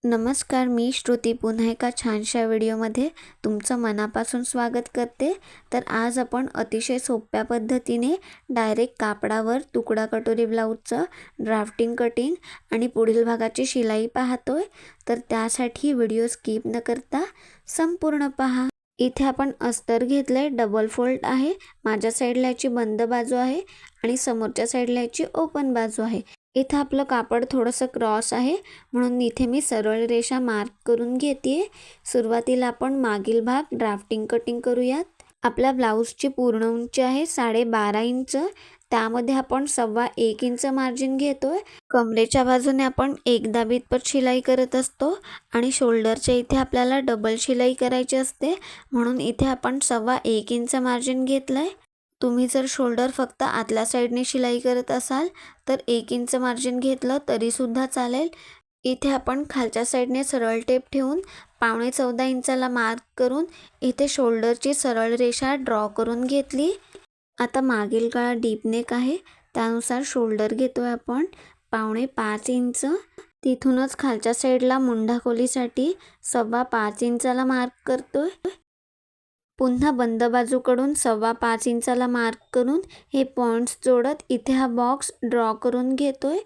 नमस्कार, मी श्रुती पुन्हा एका छानशा व्हिडिओमध्ये तुमचं मनापासून स्वागत करते। तर आज आपण अतिशय सोप्या पद्धतीने डायरेक्ट कापडावर तुकडा कटोरी ब्लाऊजचं ड्राफ्टिंग कटिंग आणि पुढील भागाची शिलाई पाहतोय। तर त्यासाठी व्हिडिओ स्किप न करता संपूर्ण पहा। इथे आपण अस्तर घेतले, डबल फोल्ड आहे, माझ्या साईडला याची बंद बाजू आहे आणि समोरच्या साईडला याची ओपन बाजू आहे। इथे आपलं कापड थोडंसं क्रॉस आहे म्हणून इथे मी सरळ रेषा मार्क करून घेते। सुरुवातीला आपण मागील भाग ड्राफ्टिंग कटिंग करूयात। आपल्या ब्लाऊजची पूर्ण उंची आहे 12.5 इंच, त्यामध्ये आपण 1.25 इंच मार्जिन घेतोय। कमरेच्या बाजूने आपण एकदा बितपत शिलाई करत असतो आणि शोल्डरच्या इथे आपल्याला डबल शिलाई करायची असते म्हणून इथे आपण 1.25 इंच मार्जिन घेतलंय। तुम्ही जर शोल्डर फक्त आतल्या साईडने शिलाई करत असाल तर 1 इंच मार्जिन घेतलं तरी सुद्धा चालेल। इथे आपण खालच्या साईडने सरळ टेप ठेवून 14.5 इंचाला मार्क करून इथे शोल्डरची सरळ रेषा ड्रॉ करून घेतली। आता मागील गळा डीप नेक आहे, त्यानुसार शोल्डर घेतोय आपण 4.5 इंच। तिथूनच खालच्या साईडला मुंढा खोलीसाठी 5.25 इंचाला मार्क करतोय। पुन्हा बंद बाजूकडून 5.25 इंचाला मार्क करून हे पॉइंट्स जोडत इथे हा बॉक्स ड्रॉ करून घेतोय।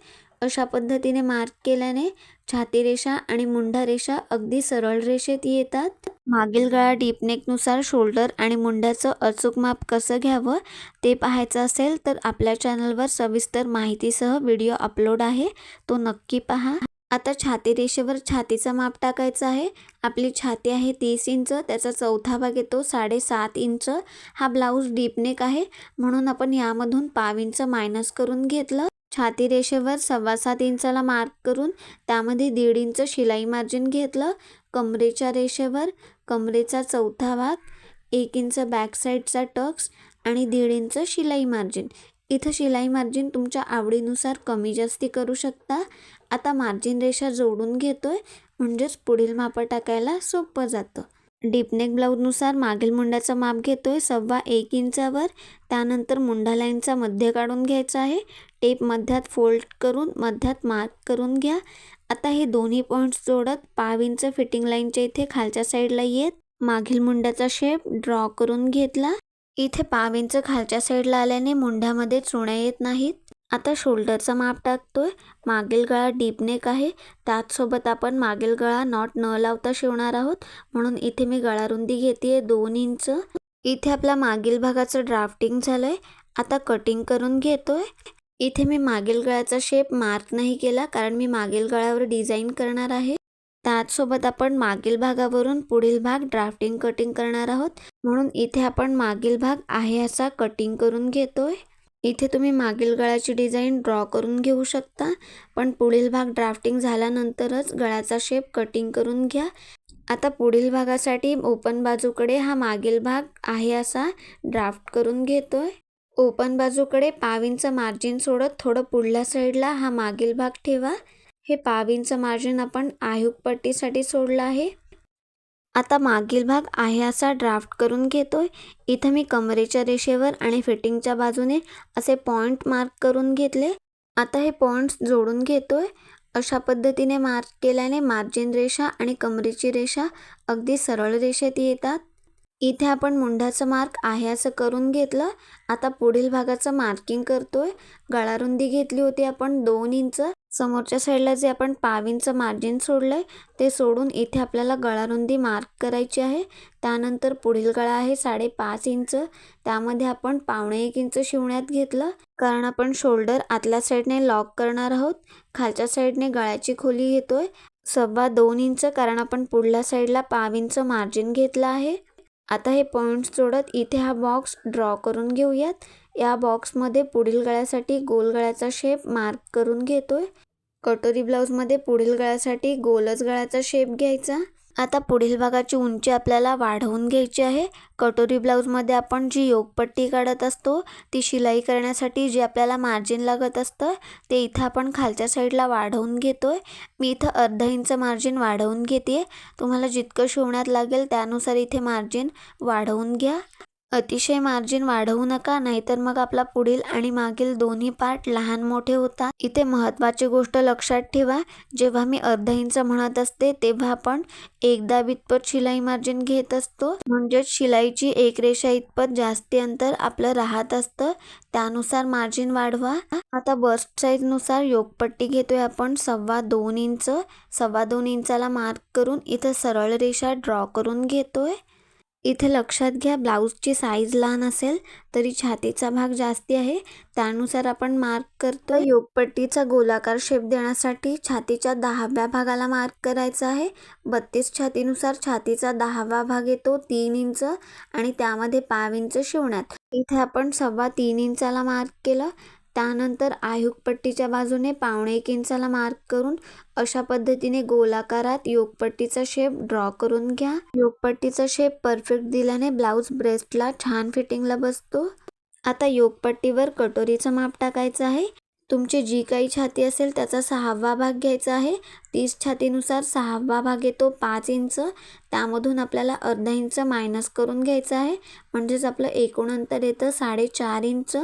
अशा पद्धतीने मार्क केल्याने छाती रेषा आणि मुंढा रेषा अगदी सरळ रेषेत येतात। मागील गळा डीप नेकनुसार शोल्डर आणि मुंढ्याचं अचूक माप कसं घ्यावं ते पाहायचं असेल तर आपल्या चॅनलवर सविस्तर माहितीसह व्हिडिओ अपलोड आहे, तो नक्की पहा। आता छाती रेषेवर छातीचं माप टाकायचं आहे। आपली छाती आहे 30 इंच, त्याचा चौथा भाग येतो 7.5 इंच। हा ब्लाऊज डीप नेक आहे म्हणून आपण यामधून 0.5 इंच मायनस करून घेतलं। छाती रेषेवर 7.25 इंचाला मार्क करून त्यामध्ये 1.5 इंच शिलाई मार्जिन घेतलं। कमरेच्या रेषेवर कमरेचा चौथा भाग, 1 इंच बॅक साईडचा टक्स आणि 1.5 इंच शिलाई मार्जिन। इथं शिलाई मार्जिन तुमच्या आवडीनुसार कमी जास्ती करू शकता। आता मार्जिन रेषा जोडून घेतोय म्हणजेच पुढील माप टाकायला सोपं जातं। डीप नेक ब्लाऊजनुसार मागील मुंड्याचं माप घेतोय 1.25 इंचावर। त्यानंतर मुंढा लाईनचा मध्य काढून घ्यायचा आहे। टेप मध्यात फोल्ड करून मध्यात मार्क करून घ्या। आता हे दोन्ही पॉइंट्स जोडत 0.5 इंच फिटिंग लाईनच्या इथे खालच्या साईडला येत मागील मुंड्याचा शेप ड्रॉ करून घेतला। इथे 0.5 इंच खालच्या साईडला आल्याने मुंढ्यामध्ये चुण्या येत नाहीत। आता शोल्डरचा माप टाकतोय। मागील गळा डीप नेक आहे, त्याचसोबत आपण मागील गळा नॉट न लावता शिवणार आहोत म्हणून इथे मी गळा रुंदी घेतेय 2 इंच। इथे आपल्या मागील भागाचं ड्राफ्टिंग झालंय, आता कटिंग करून घेतोय। इथे मी मागील गळ्याचा शेप मार्क नाही केला कारण मी मागील गळ्यावर डिझाईन करणार आहे। त्याचसोबत आपण मागील भागावरून पुढील भाग ड्राफ्टिंग कटिंग करणार आहोत म्हणून इथे आपण मागील भाग आहे असा कटिंग करून घेतोय। इथे तुम्ही मागील गळ्याची डिझाईन ड्रॉ करून घेऊ शकता, पण पुढील भाग ड्राफ्टिंग झाल्यानंतरच गळ्याचा शेप कटिंग करून घ्या। आता पुढील भागासाठी ओपन बाजूकडे हा मागील भाग आहे असा ड्राफ्ट करून घेतोय। ओपन बाजूकडे 0.5 इंच मार्जिन सोडत थोडं पुढल्या साईडला हा मागील भाग ठेवा। हे 0.5 इंच मार्जिन आपण आहुक पट्टीसाठी सोडलं आहे। आता मागील भाग आहे असा ड्राफ्ट करून घेतोय। इथं मी कमरेच्या रेषेवर आणि फिटिंगच्या बाजूने असे पॉइंट मार्क करून घेतले। आता हे पॉइंट्स जोडून घेतोय। अशा पद्धतीने मार्क केल्याने मार्जिन रेषा आणि कमरेची रेषा अगदी सरळ रेषेत येतात। इथे आपण मुंढ्याचं मार्क आहे असं करून घेतलं। आता पुढील भागाचं मार्किंग करतोय। गळा रुंदी घेतली होती आपण 2 इंच। समोरच्या साईडला जे आपण 0.5 इंच मार्जिन सोडलंय ते सोडून इथे आपल्याला गळा रुंदी मार्क करायची आहे। त्यानंतर पुढील गळा आहे 5.5 इंच, त्यामध्ये आपण 1.25 इंच शिवण्यात घेतलं कारण आपण शोल्डर आतल्या साईडने लॉक करणार आहोत। खालच्या साईडने गळ्याची खोली घेतोय 2.25 इंच कारण आपण पुढल्या साईडला 0.5 इंच मार्जिन घेतलं आहे। आता हे पॉइंट्स जोडत इथे हा बॉक्स ड्रॉ करून घेऊयात। या बॉक्समध्ये पुढील गळ्यासाठी गोल गळ्याचा शेप मार्क करून घेतोय। कटोरी ब्लाऊजमध्ये पुढील गळ्यासाठी गोलच गळ्याचा शेप घ्यायचा। आता पुढील भागाची उंची आपल्याला वाढवून घ्यायची आहे। कटोरी ब्लाऊजमध्ये आपण जी योगपट्टी काढत असतो ती शिलाई करण्यासाठी जे आपल्याला मार्जिन लागत असतं ते इथं आपण खालच्या साईडला वाढवून घेतोय। मी इथं 0.5 इंच मार्जिन वाढवून घेते, तुम्हाला जितकं शिवण्यात लागेल त्यानुसार इथे मार्जिन वाढवून घ्या। अतिशय मार्जिन वाढवू नका, नाहीतर मग आपला पुढील आणि मागील दोन्ही पार्ट लहान मोठे होतात. इथे महत्त्वाची गोष्ट लक्षात ठेवा, जेव्हा मी अर्धा इंच म्हणत असते तेव्हा आपण एक दाब इतपत शिलाई मार्जिन घेत असतो. म्हणजेच शिलाईची एक रेषा इतपत जास्ती अंतर आपलं राहत असतं. त्यानुसार मार्जिन वाढवा. आता बस्ट साईज नुसार योगपट्टी घेतोय आपण 2.25 इंच. 2.25 इंचाला मार्क करून इथं सरळ रेषा ड्रॉ करून घेतोय. इथे लक्षात घ्या, ब्लाऊजची साईज लहान असेल तरी छातीचा भाग जास्ती आहे, त्यानुसार आपण मार्क करतो. योगपट्टीचा गोलाकार शेप देण्यासाठी छातीच्या 10व्या भागाला मार्क करायचा आहे. 32 छातीनुसार छातीचा 10वा भाग येतो 3 इंच आणि त्यामध्ये पाव इंच शिवण्यात. इथे आपण 3.25 इंचाला मार्क केलं. त्यानंतर आयुगपट्टीच्या बाजूने 1.25 इंचाला मार्क करून अशा पद्धतीने गोलाकारात योगपट्टीचा शेप ड्रॉ करून घ्या. योगपट्टीचा शेप परफेक्ट दिल्याने ब्लाऊज ब्रेस्टला छान फिटिंगला बसतो. आता योगपट्टीवर कटोरीचं माप टाकायचं आहे. तुमची जी काही छाती असेल त्याचा 6वा भाग घ्यायचा आहे. 30 छातीनुसार 6वा भाग येतो 5 इंच. त्यामधून आपल्याला अर्धा इंच मायनस करून घ्यायचं आहे, म्हणजेच आपलं एकूण अंतर येतं 4.5 इंच.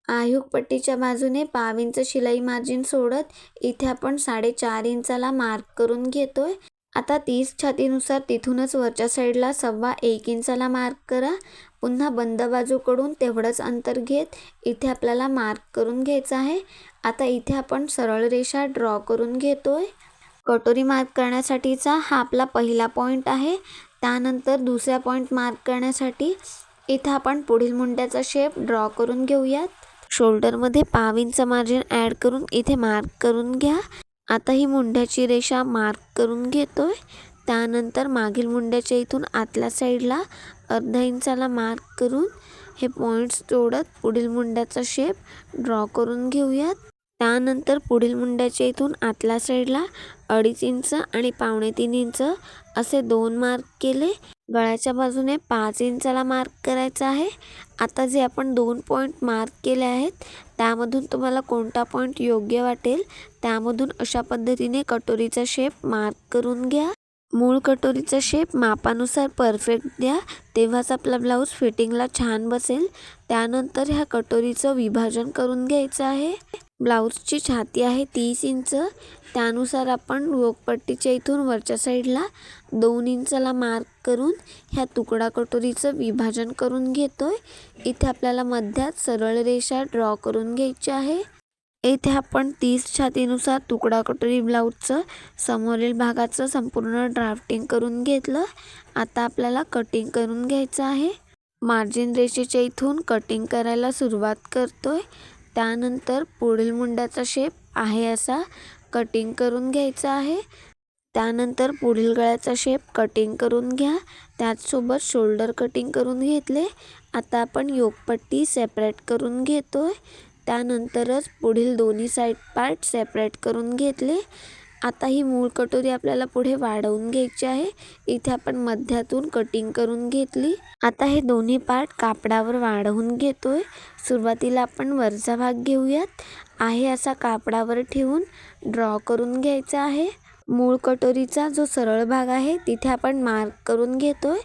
आयुगपट्टीच्या बाजूने पाव इंच शिलाई मार्जिन सोडत इथे आपण 4.5 इंचाला मार्क करून घेतोय. आता 30 छातीनुसार तिथूनच वरच्या साईडला 1.25 इंचाला मार्क करा. पुन्हा बंद बाजूकडून तेवढंच अंतर घेत इथे आपल्याला मार्क करून घ्यायचं आहे. आता इथे आपण सरळ रेषा ड्रॉ करून घेतोय. कटोरी मार्क करण्यासाठीचा हा आपला पहिला पॉईंट आहे. त्यानंतर दुसरा पॉईंट मार्क करण्यासाठी इथं आपण पुढील मुंड्याचा शेप ड्रॉ करून घेऊयात. शोल्डरमध्ये पाव इंच मार्जिन ॲड करून इथे मार्क करून घ्या. आता ही मुंड्याची रेषा मार्क करून घेतोय. त्यानंतर मागील मुंड्याच्या इथून आतल्या साईडला अर्धा इंचाला मार्क करून हे पॉईंट्स जोडत पुढील मुंड्याचा शेप ड्रॉ करून घेऊयात. त्यानंतर पुढील मुंड्याच्या इथून आतल्या साईडला 2.5 इंच आणि 2.25 इंच असे 2 मार्क केले. गळ्याच्या बाजूने 5 इंचाला मार्क करायचा आहे. आता जे आपण 2 पॉईंट मार्क केले आहेत त्यामधून तुम्हाला कोणता पॉईंट योग्य वाटेल त्यामधून अशा पद्धतीने कटोरीचा शेप मार्क करून घ्या. मूळ कटोरीचा शेप मापानुसार परफेक्ट द्या, तेव्हाच आपला ब्लाऊज फिटिंगला छान बसेल. त्यानंतर ह्या कटोरीचं विभाजन करून घ्यायचं आहे. ब्लाऊजची छाती आहे 30 इंच. त्यानुसार आपण योगपट्टीच्या इथून वरच्या साईडला 2 इंचाला मार्क करून ह्या तुकडा कटोरीचं विभाजन करून घेतोय. इथे आपल्याला मध्यात सरळ रेषा ड्रॉ करून घ्यायची आहे. इथे आपण 30 छातीनुसार तुकडा कटोरी ब्लाऊजचं समोरील भागाचं संपूर्ण ड्राफ्टिंग करून घेतलं. आता आपल्याला कटिंग करून घ्यायचं आहे. मार्जिन रेषेच्या इथून कटिंग करायला सुरुवात करतोय. त्यानंतर पुढील मुंड्याचा शेप आहे असा कटिंग करून घ्यायचा आहे. त्यानंतर पुढील गळ्याचा शेप कटिंग करून घ्या. त्याचसोबत शोल्डर कटिंग करून घेतले. आता आपण योगपट्टी सेपरेट करून घेतोय. त्यानंतरच पुढील दोन्ही साईड पार्ट सेपरेट करून घेतले. आता ही मूळ कटोरी आपल्याला पुढे वाढवून घ्यायची आहे. इथे आपण मध्यातून कटिंग करून घेतली. आता हे दोन्ही पार्ट कापडावर वाढवून घेतोय. सुरुवातीला आपण वरचा भाग घेऊयात. आहे असा कापडावर ठेवून ड्रॉ करून घ्यायचा आहे. मूळ कटोरीचा जो सरळ भाग आहे तिथे आपण मार्क करून घेतोय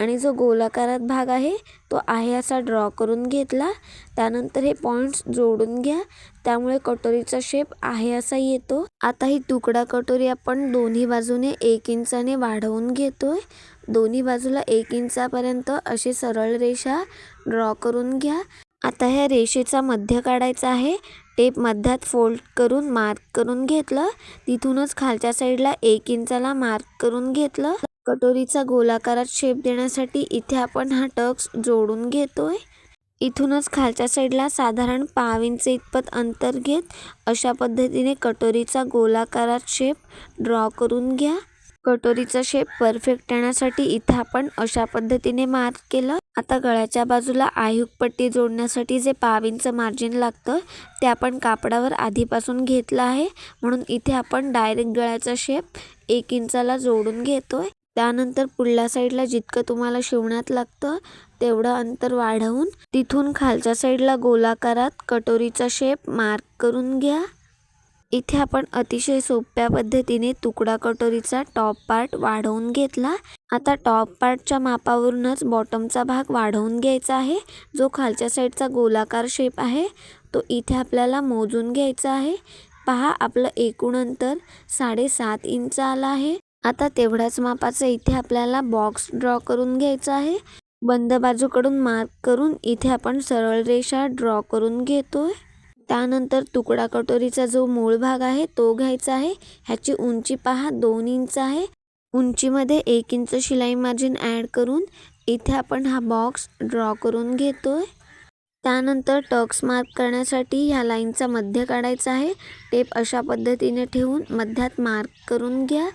आणि जो गोलाकारात भाग आहे तो आहे असा ड्रॉ करून घेतला. त्यानंतर हे पॉईंट्स जोडून घ्या, त्यामुळे कटोरीचा शेप आहे असा येतो. आता ही तुकडा कटोरी आपण दोन्ही बाजूने 1 इंचाने वाढवून घेतोय. दोन्ही बाजूला 1 इंचापर्यंत अशी सरळ रेषा ड्रॉ करून घ्या. आता ह्या रेषेचा मध्य काढायचा आहे. टेप मध्यात फोल्ड करून मार्क करून घेतलं. तिथूनच खालच्या साईडला 1 इंचाला मार्क करून घेतलं. कटोरीचा गोलाकारात शेप देण्यासाठी इथे आपण हा टक्स जोडून घेतोय. इथूनच खालच्या साईडला साधारण पाव इंच इतपत अंतर घेत अशा पद्धतीने कटोरीचा गोलाकारात शेप ड्रॉ करून घ्या. कटोरीचा शेप परफेक्ट येण्यासाठी इथे आपण अशा पद्धतीने मार्क केलं. आता गळ्याच्या बाजूला आयुगपट्टी जोडण्यासाठी जे पाव इंच मार्जिन लागतं ते आपण कापडावर आधीपासून घेतलं आहे, म्हणून इथे आपण डायरेक्ट गळ्याचा शेप 1 इंचाला जोडून घेतोय. त्यानंतर पुढल्या साईडला जितकं तुम्हाला शिवण्यात लागतं तेवढं अंतर वाढवून तिथून खालच्या साईडला गोलाकारात कटोरीचा शेप मार्क करून घ्या. इथे आपण अतिशय सोप्या पद्धतीने तुकडा कटोरीचा टॉप पार्ट वाढवून घेतला. आता टॉप पार्टच्या मापावरूनच बॉटमचा भाग वाढवून घ्यायचा आहे. जो खालच्या साईडचा गोलाकार शेप आहे तो इथे आपल्याला मोजून घ्यायचा आहे. पहा आपलं एकूण अंतर 7.5 इंच आलं आहे. आता तेवढ्याच मापाचा इथे आपल्याला बॉक्स ड्रॉ करून घ्यायचा आहे. बंद बाजूकडून मार्क करून इथे आपण सरळ रेषा ड्रॉ करून घेतोय. त्यानंतर तुकडा कटोरीचा जो मूळ भाग आहे तो घ्यायचा आहे. ह्याची उंची पहा 2 इंच आहे. उंचीमध्ये 1 इंच शिलाई मार्जिन ॲड करून इथे आपण हा बॉक्स ड्रॉ करून घेतोय. त्यानंतर टक्स मार्क करण्यासाठी ह्या लाईनचा मध्य काढायचा आहे. टेप अशा पद्धतीने ठेवून मध्यात मार्क करून घ्या.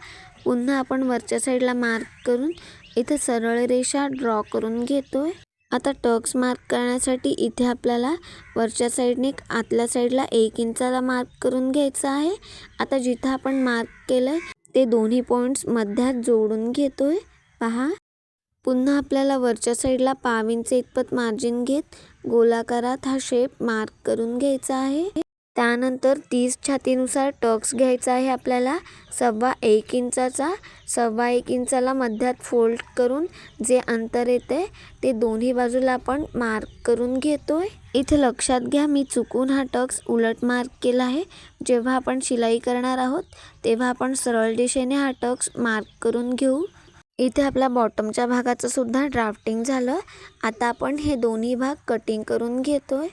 पुन्हा आपण वरच्या साईडला मार्क करून इथे सरळ रेषा ड्रॉ करून घेतोय. आता टक्स मार्क करण्यासाठी इथे आपल्याला वरच्या साईडने आतल्या साईडला 1 इंचाला मार्क करून घ्यायचा आहे. आता जिथं आपण मार्क केलंय ते दोन्ही पॉईंट्स मध्यात जोडून घेतोय. पहा पुन्हा आपल्याला वरच्या साईडला 1/2 इंच इतपत मार्जिन घेत गोलाकारात हा शेप मार्क करून घ्यायचा आहे. त्यानंतर 30 छातीनुसार टक्स घ्यायचा आहे आपल्याला 1.25 इंचाचा. 1.25 इंचाला मध्यात फोल्ड करून जे अंतर येते ते दोन्ही बाजूला आपण मार्क करून घेतोय. इथे लक्षात घ्या मी चुकून हा टक्स उलट मार्क केला आहे. जेव्हा आपण शिलाई करणार आहोत तेव्हा आपण सरळ दिशेने हा टक्स मार्क करून घेऊ. इथे आपल्या बॉटमच्या भागाचं सुद्धा ड्राफ्टिंग झालं. आता आपण हे दोन्ही भाग कटिंग करून घेतोय.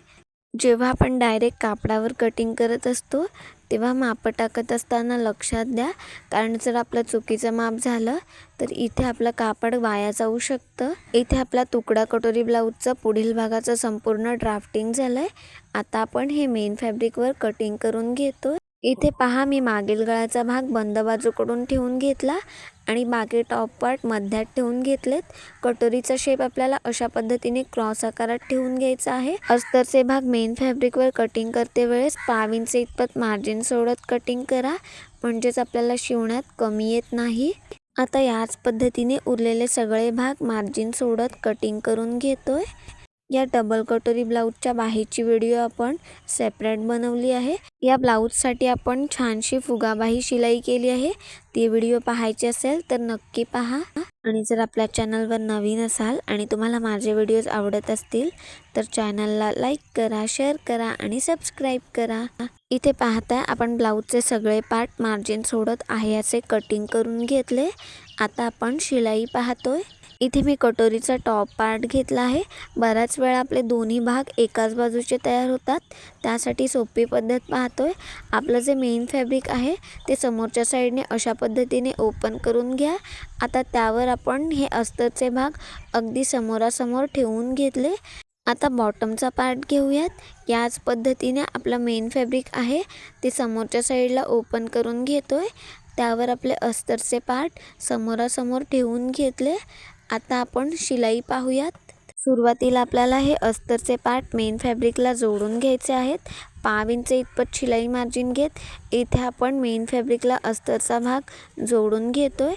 जेव्हा आपण डायरेक्ट कापडावर कटिंग करत असतो तेव्हा मापं टाकत असताना लक्षात द्या, कारण जर आपलं चुकीचं माप झालं तर इथे आपलं कापड वाया जाऊ शकतं. इथे आपला तुकडा कटोरी ब्लाऊजचं पुढील भागाचं संपूर्ण ड्राफ्टिंग झालंय. आता आपण हे मेन फॅब्रिकवर कटिंग करून घेतो. इथे पहा मी मागील गळ्याचा भाग बंद बाजूकडून ठेवून घेतला आणि बाकी टॉप पार्ट मध्यात ठेवून घेतलेत. कटोरीचा शेप आपल्याला अशा पद्धतीने क्रॉस आकारात ठेवून घ्यायचा आहे. अस्तरचे भाग मेन फॅब्रिकवर कटिंग करते वेळेस 1/2 इंच इतपत मार्जिन सोडत कटिंग करा, म्हणजेच आपल्याला शिवण्यात कमी येत नाही. आता याच पद्धतीने उरलेले सगळे भाग मार्जिन सोडत कटिंग करून घेतोय. या डबल कटोरी ब्लाऊजच्या बाहीची व्हिडिओ आपण सेपरेट बनवली आहे. या ब्लाऊजसाठी आपण छानशी फुगाबाही शिलाई केली आहे. ती व्हिडिओ पाहायची असेल तर नक्की पहा. आणि जर आपल्या चॅनलवर नवीन असाल आणि तुम्हाला माझे व्हिडिओज आवडत असतील तर चॅनलला लाईक करा, शेअर करा आणि सबस्क्राईब करा. इथे पाहताय आपण ब्लाऊजचे सगळे पार्ट मार्जिन सोडत आहे असे कटिंग करून घेतले. आता आपण शिलाई पाहतोय. इथे मी कटोरीचा टॉप पार्ट घेतला आहे. बऱ्याच वेळा आपले दोन्ही भाग एकाच बाजूचे तयार होतात, त्यासाठी सोपी पद्धत पाहतोय. आपलं जे मेन फॅब्रिक आहे ते समोरच्या साईडने अशा पद्धतीने ओपन करून घ्या. आता त्यावर आपण हे अस्तरचे भाग अगदी समोरासमोर ठेवून घेतले. आता बॉटमचा पार्ट घेऊयात. याच पद्धतीने आपलं मेन फॅब्रिक आहे ते समोरच्या साईडला ओपन करून घेतोय. त्यावर आपले अस्तरचे पार्ट समोरासमोर ठेवून घेतले. आता आपण शिलाई पाहूयात. सुरुवातीला आपल्याला हे अस्तरचे पार्ट मेन फॅब्रिकला जोडून घ्यायचे आहेत. 1/2 इंच इतपत शिलाई मार्जिन घेत इथे आपण मेन फॅब्रिकला अस्तरचा भाग जोडून घेतोय.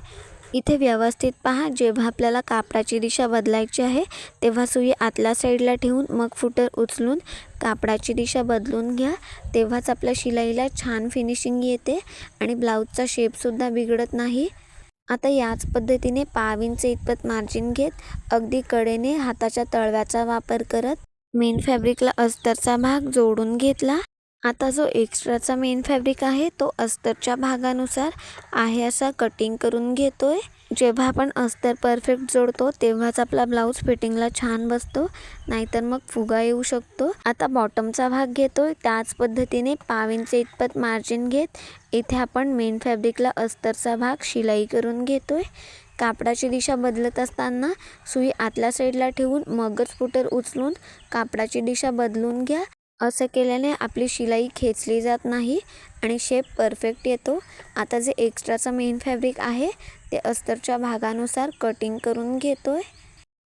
इथे व्यवस्थित पहा, जेव्हा आपल्याला कापडाची दिशा बदलायची आहे तेव्हा सुई आतल्या साईडला ठेवून मग फुटर उचलून कापडाची दिशा बदलून घ्या. तेव्हाच आपल्या शिलाईला छान फिनिशिंग येते आणि ब्लाऊजचा शेपसुद्धा बिघडत नाही. आता याच पद्धतीने 1/2 इंच इतपत मार्जिन घेत अगदी कडेने हाताच्या तळव्याचा वापर करत मेन फॅब्रिकला अस्तरचा भाग जोडून घेतला. आता जो एक्स्ट्राचा मेन फॅब्रिक आहे तो अस्तरच्या भागानुसार आहे असा कटिंग करून घेतोय. जेव्हा आपण अस्तर परफेक्ट जोडतो तेव्हाच आपला ब्लाऊज फिटिंगला छान बसतो, नाहीतर मग फुगा येऊ शकतो. आता बॉटमचा भाग घेतोय. त्याच पद्धतीने 1/2 इंच इतपत मार्जिन घेत इथे आपण मेन फॅब्रिकला अस्तरचा भाग शिलाई करून घेतोय. कापडाची दिशा बदलत असताना सुई आतल्या साईडला ठेवून मगच फुटर उचलून कापडाची दिशा बदलून घ्या. असं केल्याने आपली शिलाई खेचली जात नाही आणि शेप परफेक्ट येतो. आता जे एक्स्ट्राचा मेन फॅब्रिक आहे ते अस्तरच्या भागानुसार कटिंग करून घेतोय.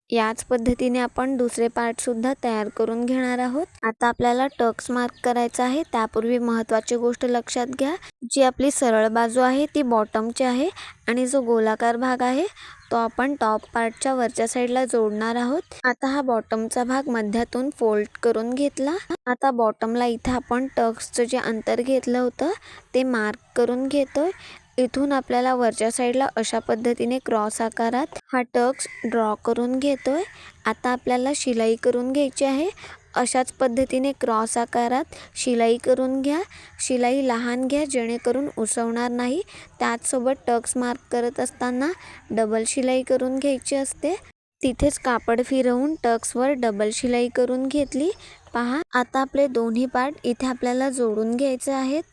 याच पद्धतीने आपण दुसरे पार्टसुद्धा तयार करून घेणार आहोत. आता आपल्याला टक्स मार्क करायचा आहे. त्यापूर्वी महत्त्वाची गोष्ट लक्षात घ्या, जी आपली सरळ बाजू आहे ती बॉटमची आहे आणि जो गोलाकार भाग आहे तो आपण टॉप पार्टच्या वरच्या साईडला जोडणार आहोत. आता हा बॉटमचा भाग मध्यातून फोल्ड करून घेतला. आता बॉटमला इथे आपण टक्सचं जे अंतर घेतलं होतं ते मार्क करून घेतोय. इथून आपल्याला वरच्या साईडला अशा पद्धतीने क्रॉस आकारात हा टक्स ड्रॉ करून घेतोय। आता आपल्याला शिलाई करून घ्यायची आहे। अशाच पद्धतीने क्रॉस आकारात शिलाई करून घ्या। शिलाई लहान घ्या जेणेकरून उसवणार नाही। त्याचसोबत टक्स मार्क करत असताना डबल शिलाई करून घ्यायची असते। तिथेच कापड फिरवून टक्सवर डबल शिलाई करून घेतली। पहा आता आपले दोन्ही पार्ट इथे आपल्याला जोडून घ्यायचे आहेत।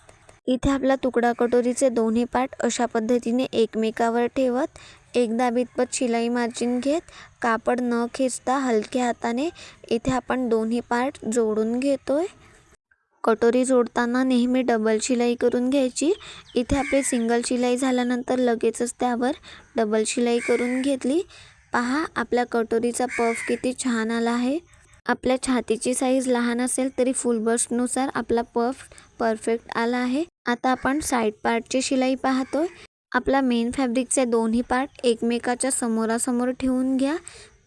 इथे आपला तुकडा कटोरीचे दोन्ही पार्ट अशा पद्धतीने एकमेकावर ठेवत एकदा बितपत शिलाई मार्जिन घेत कापड न खेचता हलक्या हाताने इथे आपण दोन्ही पार्ट जोडून घेतोय। कटोरी जोडताना नेहमी डबल शिलाई करून घ्यायची। इथे आपली सिंगल शिलाई झाल्यानंतर लगेचच त्यावर डबल शिलाई करून घेतली। पहा आपल्या कटोरीचा पफ किती छान आला आहे। आपल्या छातीची साईज लहान असेल तरी फुल बस्टनुसार आपला पफ परफेक्ट आला आहे। आता आपण साईड पार्टची शिलाई पाहतोय। आपला मेन फॅब्रिकचे दोन्ही पार्ट एकमेकाच्या समोरासमोर ठेवून घ्या।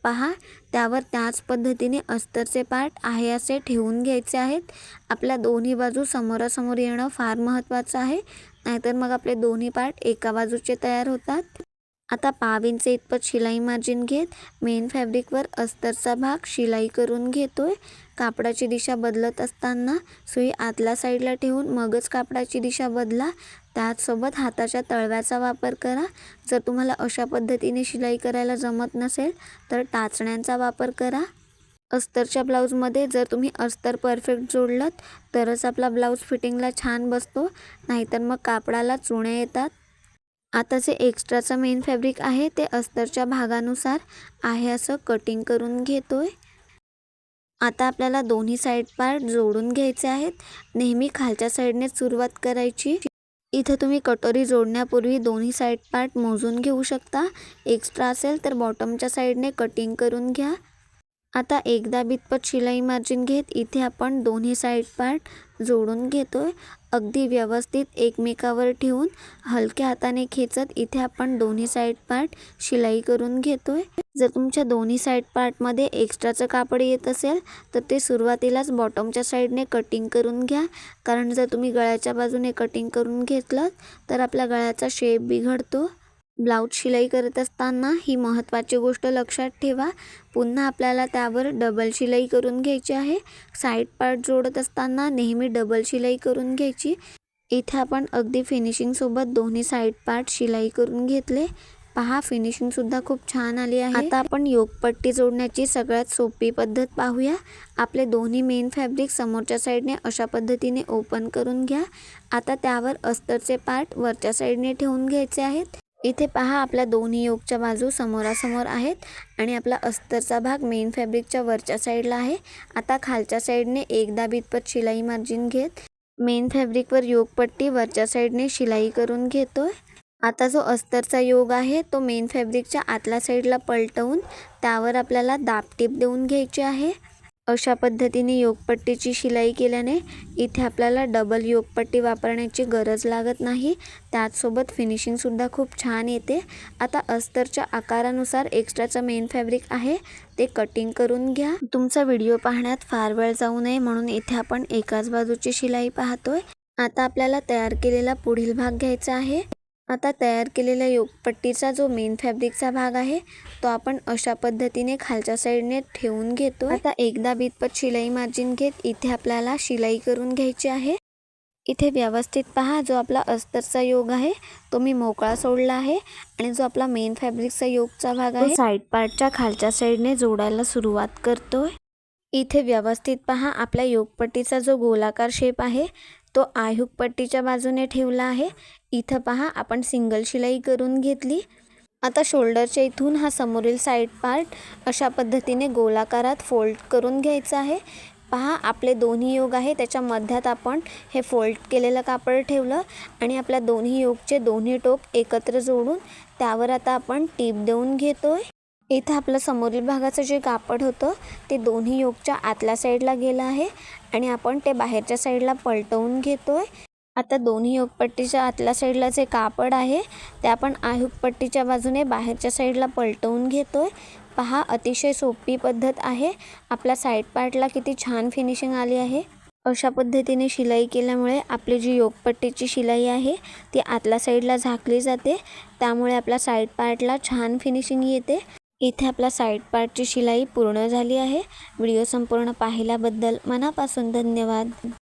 पहा त्यावर त्याच पद्धतीने अस्तरचे पार्ट आहे असे ठेवून घ्यायचे आहेत। आपल्या दोन्ही बाजू समोरासमोर येणं फार महत्त्वाचं आहे, नाहीतर मग आपले दोन्ही पार्ट एका बाजूचे तयार होतात। आता पाव इंच इतपत शिलाई मार्जिन घेत मेन फॅब्रिकवर अस्तरचा भाग शिलाई करून घेतोय। कापडाची दिशा बदलत असताना सुई आतल्या साईडला ठेवून मगच कापडाची दिशा बदला। त्याचसोबत हाताच्या तळव्याचा वापर करा। जर तुम्हाला अशा पद्धतीने शिलाई करायला जमत नसेल तर टाचण्यांचा वापर करा। अस्तरच्या ब्लाऊजमध्ये जर तुम्ही अस्तर परफेक्ट जोडलं तरच आपला ब्लाऊज फिटिंगला छान बसतो, नाहीतर मग कापडाला चुण्या येतात। आता जे एक्स्ट्राचा मेन फॅब्रिक आहे ते अस्तरच्या भागानुसार आहे असं कटिंग करून घेतोय। आता आपल्याला दोन्ही साईड पार्ट जोडून घ्यायचे आहेत। नेहमी खालच्या साईडने सुरुवात करायची। इथे तुम्ही कटोरी जोडण्यापूर्वी दोन्ही साईड पार्ट मोजून घेऊ शकता। एक्स्ट्रा असेल तर बॉटमच्या साईडने कटिंग करून घ्या। आता एकदा बितपत शिलाई मार्जिन घेत इथे आपण दोन्ही साईड पार्ट जोडून घेतोय। अगदी व्यवस्थित एकमेकावर ठेवून हलक्या हाताने खेचत इथे आपण दोन्ही साईड पार्ट शिलाई करून घेतोय। जर तुमच्या दोन्ही साईड पार्टमध्ये एक्स्ट्राचं कापड येत असेल तर ते सुरुवातीलाच बॉटमच्या साईडने कटिंग करून घ्या, कारण जर तुम्ही गळ्याच्या बाजूने कटिंग करून घेतलं तर आपल्या गळ्याचा शेप बिघडतो। ब्लाऊज शिलाई करत असताना ही महत्त्वाची गोष्ट लक्षात ठेवा। पुन्हा आपल्याला त्यावर डबल शिलाई करून घ्यायची आहे। साईड पार्ट जोडत असताना नेहमी डबल शिलाई करून घ्यायची। इथे आपण अगदी फिनिशिंगसोबत दोन्ही साईड पार्ट शिलाई करून घेतले। पहा फिनिशिंगसुद्धा खूप छान आली आहे। आता आपण योकपट्टी जोडण्याची सगळ्यात सोपी पद्धत पाहूया। आपले दोन्ही मेन फॅब्रिक समोरच्या साईडने अशा पद्धतीने ओपन करून घ्या। आता त्यावर अस्तरचे पार्ट वरच्या साईडने ठेवून घ्यायचे आहेत। इथे पहा आपल्या दोन्ही योकच्या बाजू समोरासमोर आहेत आणि आपला अस्तरचा भाग मेन फॅब्रिकच्या वरच्या साईडला आहे। आता खालच्या साईडने एकदा बितपत शिलाई मार्जिन घेत मेन फॅब्रिकवर योकपट्टी वरच्या साईडने शिलाई करून घेतोय। आता जो अस्तरचा योग आहे तो मेन फॅब्रिकच्या आतल्या साईडला पलटवून त्यावर आपल्याला दाबटीप देऊन घ्यायची आहे। अशा पद्धतीने योकपट्टीची शिलाई केल्याने इथे आपल्याला डबल योकपट्टी वापरण्याची गरज लागत नाही। त्याचसोबत फिनिशिंगसुद्धा खूप छान येते। आता अस्तरच्या आकारानुसार एक्स्ट्राचं मेन फॅब्रिक आहे ते कटिंग करून घ्या। तुमचा व्हिडिओ पाहण्यात फार वेळ जाऊ नये म्हणून इथे आपण एकाच बाजूची शिलाई पाहतोय। आता आपल्याला तयार केलेला पुढील भाग घ्यायचा आहे। आता तयार केलेल्या योकपट्टीचा जो मेन फॅब्रिकचा भाग आहे तो आपण अशा पद्धतीने खालच्या साईडने ठेवून घेतो। आता एकदा बितपत शिलाई मार्जिन घेत इथे आपल्याला शिलाई करून घ्यायची आहे। इथे व्यवस्थित पहा, जो आपला अस्तरचा योग आहे तो मी मोकळा सोडला आहे आणि जो आपला मेन फॅब्रिकचा योगचा भाग आहे साईड पार्टच्या खालच्या साईडने जोडायला सुरुवात करतोय। इथे व्यवस्थित पहा, आपल्या योगपट्टीचा जो गोलाकार शेप आहे तो आयहुक पट्टीच्या बाजूने ठेवला आहे। इथं पहा आपण सिंगल शिलाई करून घेतली। आता शोल्डरच्या इथून हा समोरील साईड पार्ट अशा पद्धतीने गोलाकारात फोल्ड करून घ्यायचा आहे। पहा आपले दोन्ही योग आहे त्याच्या मध्यात आपण हे फोल्ड केलेलं कापड ठेवलं आणि आपल्या दोन्ही योगचे दोन्ही टोक एकत्र जोडून त्यावर आता आपण टीप देऊन घेतोय। इथं आपलं समोरील भागाचं जे कापड होतं ते दोन्ही योगच्या आतल्या साईडला गेलं आहे आणि आपण ते बाहेरच्या साईडला पलटवून घेतोय। आता दोन्ही योगपट्टीच्या आतल्या साईडला जे कापड आहे ते आपण आहुक पट्टीच्या बाजूने बाहेरच्या साईडला पलटवून घेतोय। पहा अतिशय सोपी पद्धत आहे। आपल्या साईड पार्टला किती छान फिनिशिंग आली आहे। अशा पद्धतीने शिलाई केल्यामुळे आपली जी योगपट्टीची शिलाई आहे ती आतल्या साईडला झाकली जाते, त्यामुळे आपल्या साईड पार्टला छान फिनिशिंग येते। इथे आपला साईड पार्टची शिलाई पूर्ण झाली आहे। व्हिडिओ संपूर्ण पाहिल्याबद्दल मनापासून धन्यवाद।